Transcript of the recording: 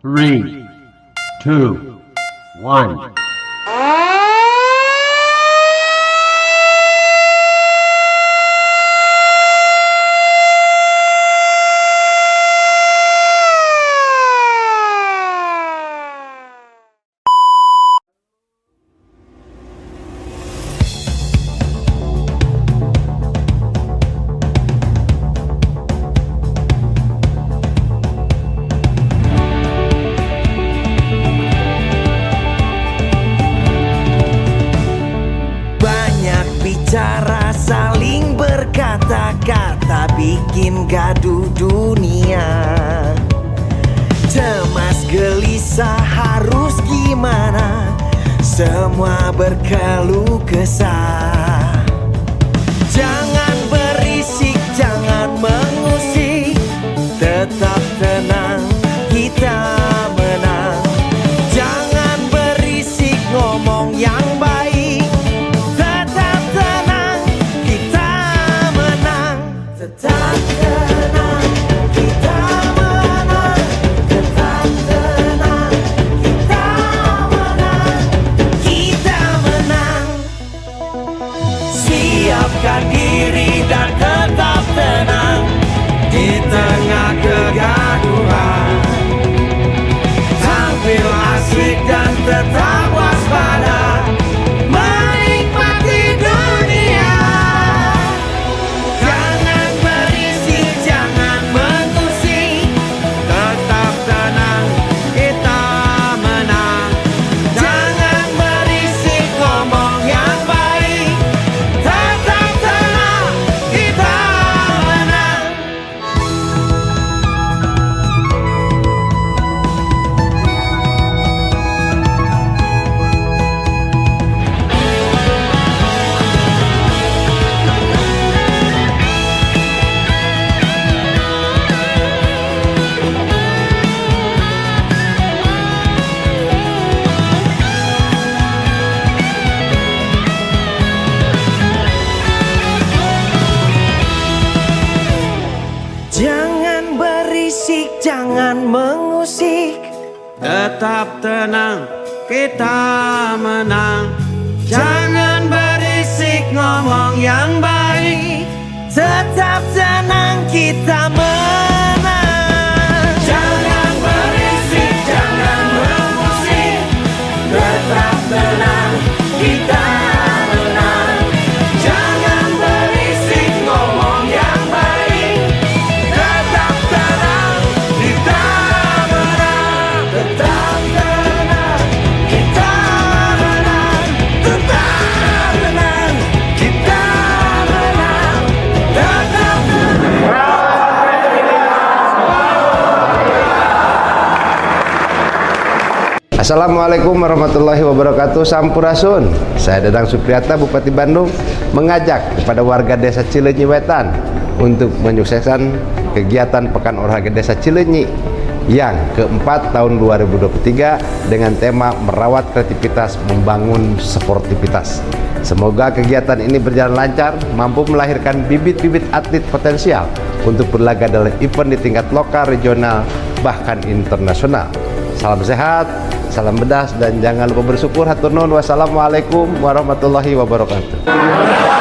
3, 2, 1. Bicara saling berkata-kata bikin gaduh dunia. Cemas gelisah harus gimana, semua berkeluh kesah. Jangan berisik, jangan mengusik, tetap tenang, kita menang. Jangan berisik, ngomong yang baik, tetap tenang, kita menang. Tetap tenang, kita menang. Tetap tenang, kita menang. Kita menang. Siapkan diri dan tetap tenang di tengah kegaduhan. Tampil asik dan tetap waspada, menikmati dunia. Jangan berisik, jangan mengusik, tetap tenang, kita menang. Jangan berisik, ngomong yang baik, tetap tenang, kita menang. Jangan berisik, jangan mengusik, Tetap tenang, kita menang. Jangan berisik, ngomong yang baik, tetap tenang, kita menang. jangan berisik, jangan mengusik, tetap tenang, kita menang. Jangan berisik, ngomong yang baik, tetap tenang, kita menang. Tetap tenang, kita menang. Tetap tenang, kita menang. Tetap tenang. Assalamualaikum warahmatullahi wabarakatuh. Sampurasun. Saya Dadang Supriyata, Bupati Bandung, mengajak kepada warga Desa Cileunyi Wetan untuk menyukseskan kegiatan Pekan Olahraga Desa Cileunyi yang keempat tahun 2023 dengan tema merawat kreativitas, membangun sportivitas. Semoga kegiatan ini berjalan lancar, mampu melahirkan bibit-bibit atlet potensial untuk berlaga dalam event di tingkat lokal, regional, bahkan internasional. Salam sehat, salam bedas, dan jangan lupa bersyukur. Hatur nuhun. Wassalamualaikum warahmatullahi wabarakatuh.